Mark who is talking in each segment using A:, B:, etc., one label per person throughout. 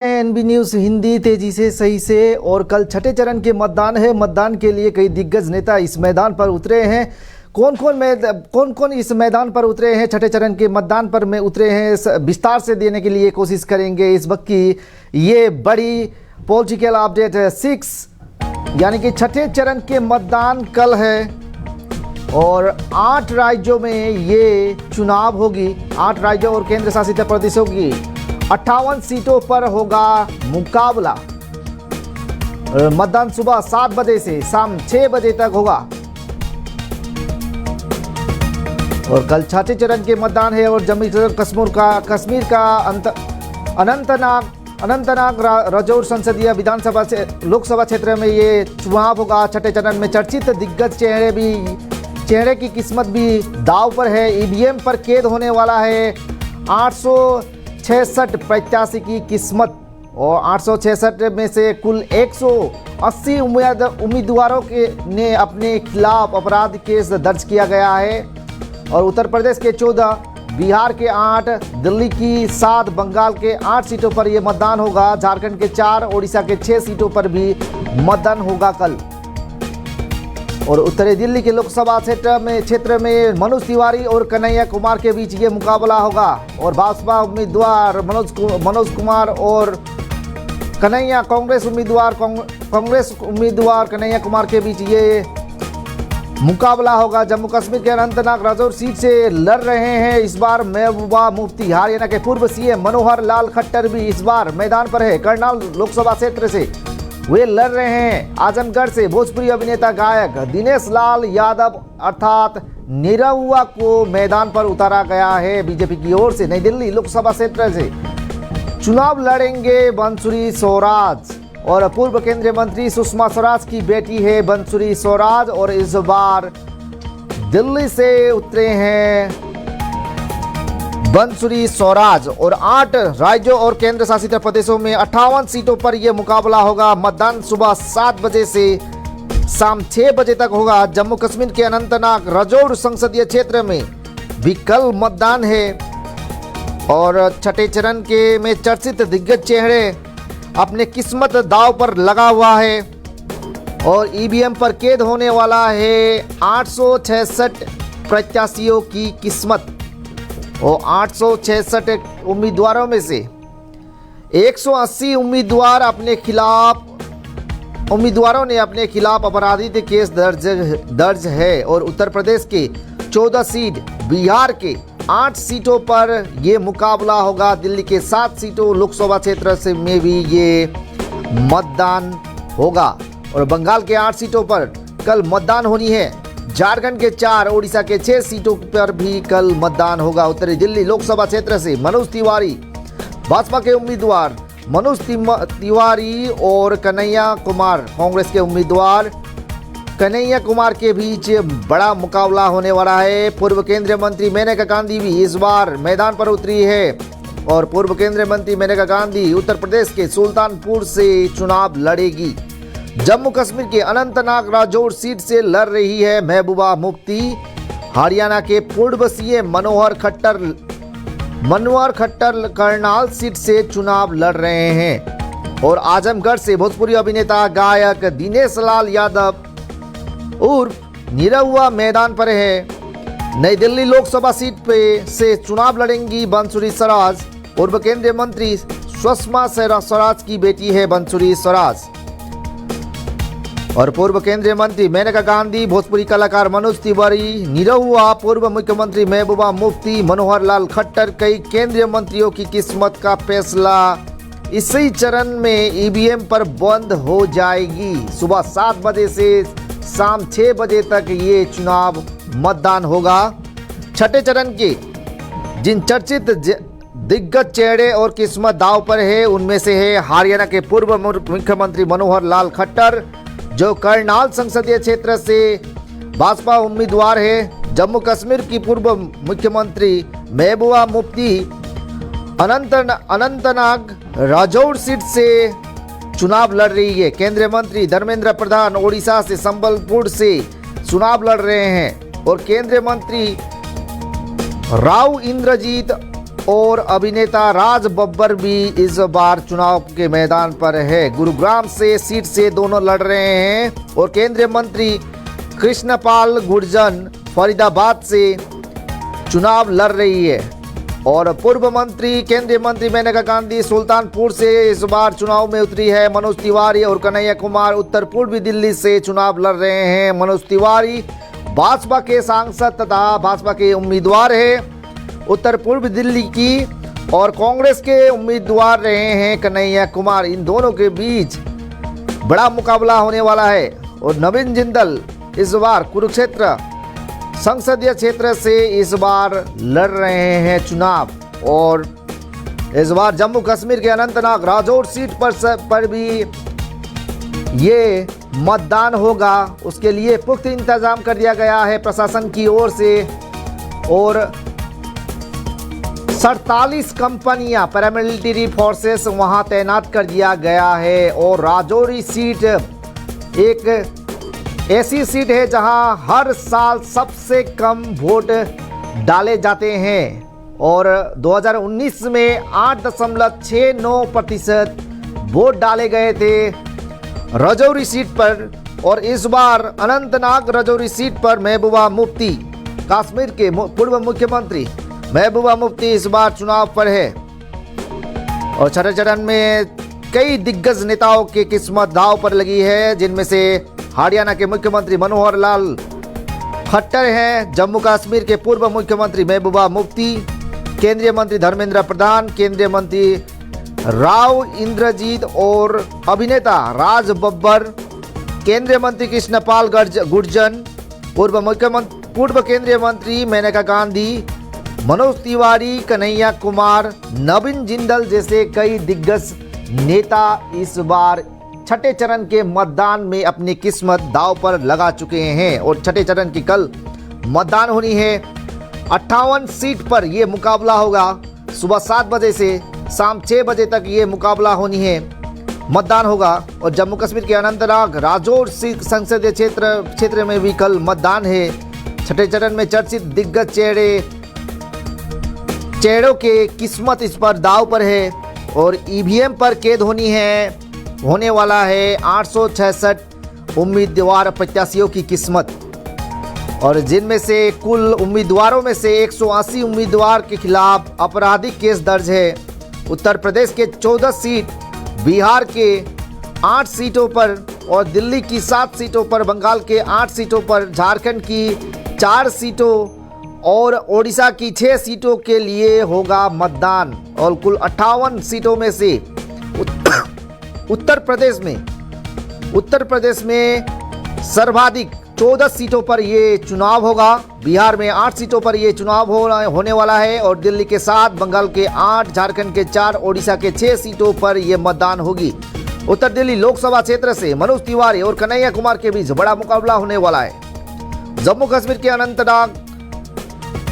A: NB news Hindi तेजी से सही से। और कल छठे चरण के मतदान है। मतदान के लिए कई दिग्गज नेता इस मैदान पर उतरे हैं। कौन कौन इस मैदान पर उतरे हैं, छठे चरण के मतदान पर में उतरे हैं, विस्तार से देने के लिए कोशिश करेंगे इस वक्त की ये बड़ी पॉलिटिकल अपडेट 6 यानी कि छठे चरण के मतदान कल है और 8 राज्यों में ये चुनाव होगी। 8 राज्यों और केंद्र शासित प्रदेशों की 58 सीटों पर होगा मुकाबला। मतदान सुबह 7 बजे से शाम 6 बजे तक होगा और कल छठे चरण के मतदान है। और जम्मू कश्मीर का अनंतनाग राजौर संसदीय विधानसभा से लोकसभा क्षेत्र में ये चुनाव होगा। छठे चरण में चर्चित दिग्गज चेहरे की किस्मत भी दांव पर है। ईवीएम पर कैद होने वाला है 866 प्रत्याशी की किस्मत और 866 में से कुल 180 उम्मीदवारों ने अपने खिलाफ अपराध केस दर्ज किया गया है। और उत्तर प्रदेश के 14, बिहार के 8, दिल्ली की 7, बंगाल के 8 सीटों पर यह मतदान होगा। झारखंड के 4, ओडिशा के 6 सीटों पर भी मतदान होगा कल। और उत्तरी दिल्ली के लोकसभा क्षेत्र में मनोज तिवारी और कन्हैया कुमार के बीच ये मुकाबला होगा। और भाजपा उम्मीदवार मनोज कुमार और कांग्रेस उम्मीदवार कन्हैया कुमार के बीच ये मुकाबला होगा। जम्मू कश्मीर के अनंतनाग राजौर सीट से लड़ रहे हैं इस बार महबूबा मुफ्ती। हरियाणा के पूर्व सीएम मनोहर लाल खट्टर भी इस बार मैदान पर है। करनाल लोकसभा क्षेत्र से वे लड़ रहे हैं। आजमगढ़ से भोजपुरी अभिनेता गायक दिनेश लाल यादव अर्थात निरहुआ को मैदान पर उतारा गया है बीजेपी की ओर से। नई दिल्ली लोकसभा क्षेत्र से चुनाव लड़ेंगे बंसुरी स्वराज और पूर्व केंद्रीय मंत्री सुषमा स्वराज की बेटी है बंसुरी स्वराज। और इस बार दिल्ली से उतरे हैं बंसुरी स्वराज। और 8 राज्यों और केंद्र शासित प्रदेशों में 58 सीटों पर यह मुकाबला होगा। मतदान सुबह 7 बजे से शाम 6 बजे तक होगा। जम्मू कश्मीर के अनंतनाग राजौर संसदीय क्षेत्र में भी कल मतदान है। और छठे चरण के में चर्चित दिग्गज चेहरे अपने किस्मत दांव पर लगा हुआ है और ईवीएम पर कैद होने वाला है 866 प्रत्याशियों की किस्मत। और 866 उम्मीदवारों में से 180 उम्मीदवारों ने अपने खिलाफ आपराधिक केस दर्ज है। और उत्तर प्रदेश के 14 सीट, बिहार के 8 सीटों पर ये मुकाबला होगा। दिल्ली के 7 सीटों लोकसभा क्षेत्र से में भी ये मतदान होगा। और बंगाल के 8 सीटों पर कल मतदान होनी है। झारखंड के 4, ओडिशा के 6 सीटों पर भी कल मतदान होगा। उत्तरी दिल्ली लोकसभा क्षेत्र से मनोज तिवारी, भाजपा के उम्मीदवार मनोज तिवारी और कन्हैया कुमार, कांग्रेस के उम्मीदवार कन्हैया कुमार के बीच बड़ा मुकाबला होने वाला है। पूर्व केंद्रीय मंत्री मेनका गांधी भी इस बार मैदान पर उतरी है। और पूर्व केंद्रीय मंत्री मेनका गांधी उत्तर प्रदेश के सुल्तानपुर से चुनाव लड़ेगी। जम्मू कश्मीर के अनंतनाग राजौर सीट से लड़ रही है महबूबा मुफ्ती। हरियाणा के पूर्व सीएम मनोहर खट्टर करनाल सीट से चुनाव लड़ रहे हैं। और आजमगढ़ से भोजपुरी अभिनेता गायक दिनेश लाल यादव उर्फ निरहुआ मैदान पर है। नई दिल्ली लोकसभा सीट पे से चुनाव लड़ेंगी बंसुरी स्वराज। पूर्व केंद्रीय मंत्री सुषमा स्वराज की बेटी है बंसुरी स्वराज। और पूर्व केंद्रीय मंत्री मेनका गांधी, भोजपुरी कलाकार मनोज तिवारी, निरहुआ, पूर्व मुख्यमंत्री महबूबा मुफ्ती, मनोहर लाल खट्टर, कई केंद्रीय मंत्रियों की किस्मत का फैसला इसी चरण में ईवीएम पर बंद हो जाएगी। सुबह 7 बजे से शाम 6 बजे तक ये चुनाव मतदान होगा। छठे चरण के जिन चर्चित दिग्गज चेहरे और किस्मत दांव पर है उनमें से है हरियाणा के पूर्व मुख्यमंत्री मनोहर लाल खट्टर जो करनाल संसदीय क्षेत्र से भाजपा उम्मीदवार है। जम्मू कश्मीर की पूर्व मुख्यमंत्री महबूबा मुफ्ती अनंतनाग राजौर सीट से चुनाव लड़ रही है। केंद्रीय मंत्री धर्मेंद्र प्रधान ओडिशा से संबलपुर से चुनाव लड़ रहे हैं। और केंद्रीय मंत्री राव इंद्रजीत और अभिनेता राज बब्बर भी इस बार चुनाव के मैदान पर है। गुरुग्राम से सीट से दोनों लड़ रहे हैं और केंद्रीय मंत्री कृष्णपाल गुर्जर फरीदाबाद से चुनाव लड़ रही है और पूर्व मंत्री केंद्रीय मंत्री मेनका गांधी सुल्तानपुर से इस बार चुनाव में उतरी है। मनोज तिवारी और कन्हैया कुमार उत्तर पूर्वी दिल्ली से चुनाव लड़ रहे हैं। मनोज तिवारी भाजपा के सांसद तथा भाजपा के उम्मीदवार हैं उत्तर पूर्व दिल्ली की और कांग्रेस के उम्मीदवार रहे हैं कन्हैया कुमार। इन दोनों के बीच बड़ा मुकाबला होने वाला है और नवीन जिंदल इस बार कुरुक्षेत्र संसदीय क्षेत्र से इस बार लड़ रहे हैं चुनाव और इस बार जम्मू कश्मीर के अनंतनाग राजौरी सीट पर भी ये मतदान होगा। उसके लिए पुख्ता इंतजाम कर दिया गया है प्रशासन की ओर से और 47 कंपनियां पैरामिलिट्री फोर्सेस वहां तैनात कर दिया गया है और राजौरी सीट एक ऐसी सीट है जहां हर साल सबसे कम वोट डाले जाते हैं और 2019 में 8.69% वोट डाले गए थे राजौरी सीट पर और इस बार अनंतनाग राजौरी सीट पर महबूबा मुफ्ती कश्मीर के पूर्व मुख्यमंत्री महबूबा मुफ्ती इस बार चुनाव पर है और छठे चरण में कई दिग्गज नेताओं की किस्मत दांव पर लगी है, जिनमें से हरियाणा के मुख्यमंत्री मनोहर लाल खट्टर हैं, जम्मू कश्मीर के पूर्व मुख्यमंत्री महबूबा मुफ्ती, केंद्रीय मंत्री धर्मेंद्र प्रधान, केंद्रीय मंत्री राव इंद्रजीत और अभिनेता राज बब्बर, केंद्रीय मंत्री कृष्णपाल गुर्जर, पूर्व केंद्रीय मंत्री मेनका गांधी, मनोज तिवारी, कन्हैया कुमार, नवीन जिंदल जैसे कई दिग्गज नेता इस बार छठे चरण के मतदान में अपनी किस्मत दांव पर लगा चुके हैं और छठे चरण की कल मतदान होनी है। 58 सीट पर यह मुकाबला होगा। सुबह 7 बजे से शाम 6 बजे तक ये मुकाबला होनी है, मतदान होगा और जम्मू कश्मीर के अनंतनाग राजौरी संसदीय क्षेत्र में भी कल मतदान है। छठे चरण में चर्चित दिग्गज चेहरों के किस्मत इस पर दांव पर है और ईवीएम पर कैद होने वाला है 866 उम्मीदवार प्रत्याशियों की किस्मत और जिनमें से कुल उम्मीदवारों में से 180 उम्मीदवार के खिलाफ आपराधिक केस दर्ज है। उत्तर प्रदेश के 14 सीट, बिहार के 8 सीटों पर और दिल्ली की 7 सीटों पर, बंगाल के 8 सीटों पर, झारखंड की 4 सीटों और ओडिशा की 6 सीटों के लिए होगा मतदान और कुल 58 सीटों में से उत्तर प्रदेश में सर्वाधिक 14 सीटों पर ये चुनाव होगा। बिहार में 8 सीटों पर ये चुनाव होने वाला है और दिल्ली के 7, बंगाल के 8, झारखंड के 4, ओडिशा के 6 सीटों पर ये मतदान होगी। उत्तर दिल्ली लोकसभा क्षेत्र से मनोज तिवारी और कन्हैया कुमार के बीच बड़ा मुकाबला होने वाला है। जम्मू कश्मीर के अनंतनाग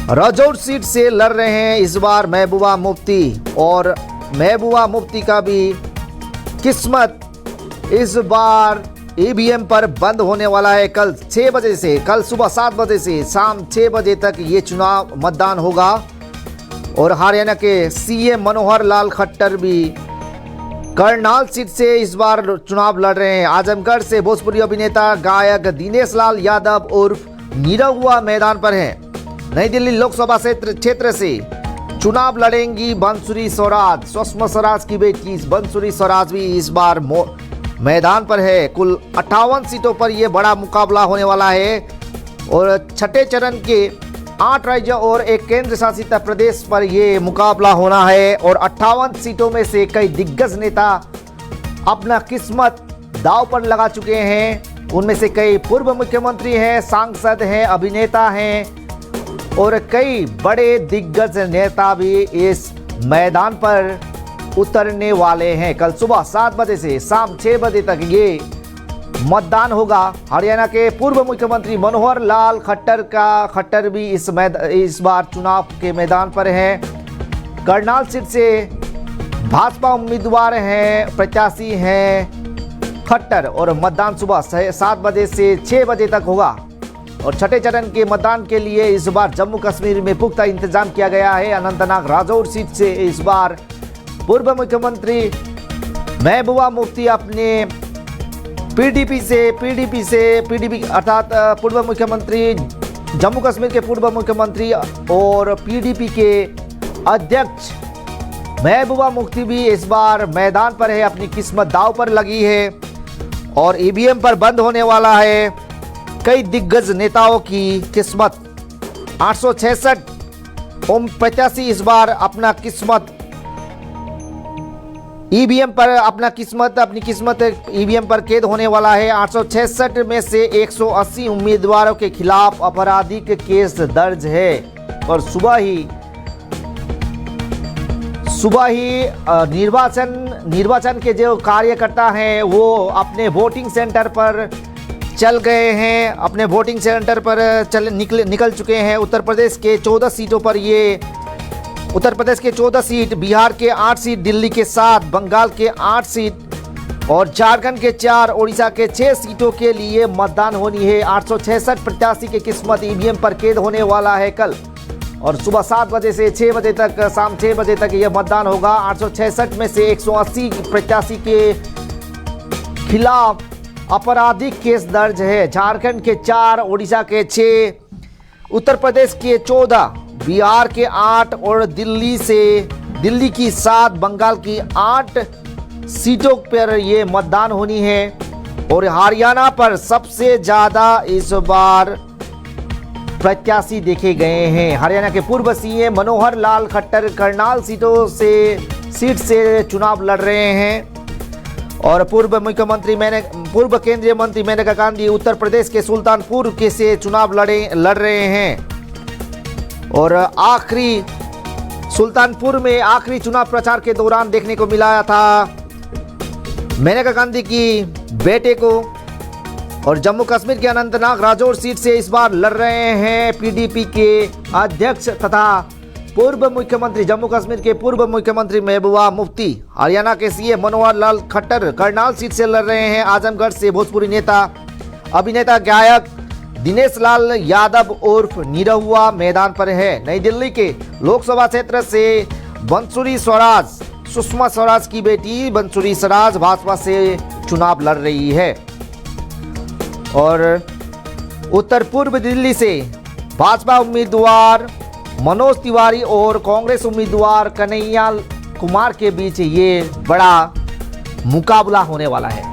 A: राजौरी सीट से लड़ रहे हैं इस बार महबूबा मुफ्ती और महबूबा मुफ्ती का भी किस्मत इस बार ईवीएम पर बंद होने वाला है। कल सुबह 7 बजे से शाम 6 बजे तक ये चुनाव मतदान होगा और हरियाणा के सीएम मनोहर लाल खट्टर भी करनाल सीट से इस बार चुनाव लड़ रहे हैं। आजमगढ़ से भोजपुरी अभिनेता गायक दिनेश लाल यादव उर्फ नीरव हुआ मैदान पर हैं। नई दिल्ली लोकसभा क्षेत्र से चुनाव लड़ेंगी बंसुरी स्वराज, सुषमा स्वराज की बेटी बंसुरी स्वराज भी इस बार मैदान पर है। कुल 58 सीटों पर यह बड़ा मुकाबला होने वाला है और छठे चरण के 8 राज्यों और एक केंद्र शासित प्रदेश पर यह मुकाबला होना है और 58 सीटों में से कई दिग्गज नेता अपना किस्मत दांव पर लगा चुके हैं। उनमें से कई पूर्व मुख्यमंत्री हैं, सांसद हैं, अभिनेता हैं और कई बड़े दिग्गज नेता भी इस मैदान पर उतरने वाले हैं। कल सुबह 7 बजे से शाम 6 बजे तक ये मतदान होगा। हरियाणा के पूर्व मुख्यमंत्री मनोहर लाल खट्टर भी इस बार चुनाव के मैदान पर हैं। करनाल सीट से भाजपा उम्मीदवार हैं, प्रत्याशी हैं खट्टर और मतदान सुबह 7 बजे से 6 बजे तक होगा और छठे चरण के मतदान के लिए इस बार जम्मू कश्मीर में पुख्ता इंतजाम किया गया है। अनंतनाग राजौर सीट से इस बार पूर्व मुख्यमंत्री महबूबा मुफ्ती अपने पीडीपी अर्थात पूर्व मुख्यमंत्री, जम्मू कश्मीर के पूर्व मुख्यमंत्री और पीडीपी के अध्यक्ष महबूबा मुफ्ती भी इस बार मैदान पर है। अपनी किस्मत दांव पर लगी है और ईवीएम पर बंद होने वाला है कई दिग्गज नेताओं की किस्मत। 866 प्रत्याशी इस बार अपना किस्मत ईवीएम पर अपनी किस्मत ईवीएम पर कैद होने वाला है। 866 में से 180 उम्मीदवारों के खिलाफ आपराधिक केस दर्ज है और सुबह ही निर्वाचन के जो कार्यकर्ता हैं वो अपने वोटिंग सेंटर पर चल गए हैं, अपने वोटिंग सेंटर पर निकल चुके हैं। उत्तर प्रदेश के 14 सीटों पर उत्तर प्रदेश के 14 सीट, बिहार के 8 सीट, दिल्ली के 7, बंगाल के 8 सीट और झारखंड के 4, ओडिशा के 6 सीटों के लिए मतदान होनी है। 866 प्रत्याशी की किस्मत ईवीएम पर कैद होने वाला है कल और सुबह 7 बजे से 6 बजे तक, शाम 6 बजे तक यह मतदान होगा। 866 में से 180 प्रत्याशी के खिलाफ आपराधिक केस दर्ज है। झारखंड के 4, ओडिशा के 6, उत्तर प्रदेश के 14, बिहार के 8 और दिल्ली की 7, बंगाल की 8 सीटों पर ये मतदान होनी है। और हरियाणा पर सबसे ज़्यादा इस बार प्रत्याशी देखे गए हैं। हरियाणा के पूर्व सीएम मनोहर लाल खट्टर करनाल सीट से चुनाव लड़ रहे हैं और पूर्व केंद्रीय मंत्री मेनका गांधी उत्तर प्रदेश के सुल्तानपुर से चुनाव लड़ रहे हैं। और सुल्तानपुर में आखिरी चुनाव प्रचार के दौरान देखने को मिला था मेनका गांधी की बेटे को। और जम्मू कश्मीर के अनंतनाग राजौर सीट से इस बार लड़ रहे हैं पीडीपी के अध्यक्ष तथा जम्मू कश्मीर के पूर्व मुख्यमंत्री महबूबा मुफ्ती। हरियाणा के सीएम मनोहर लाल खट्टर करनाल सीट से लड़ रहे हैं। आजमगढ़ से भोजपुरी अभिनेता गायक दिनेश लाल यादव उर्फ निरहुआ मैदान पर है। नई दिल्ली के लोकसभा क्षेत्र से सुषमा स्वराज की बेटी बंसुरी स्वराज भाजपा से चुनाव लड़ रही है। और उत्तर पूर्व दिल्ली से भाजपा उम्मीदवार मनोज तिवारी और कांग्रेस उम्मीदवार कन्हैया कुमार के बीच ये बड़ा मुकाबला होने वाला है।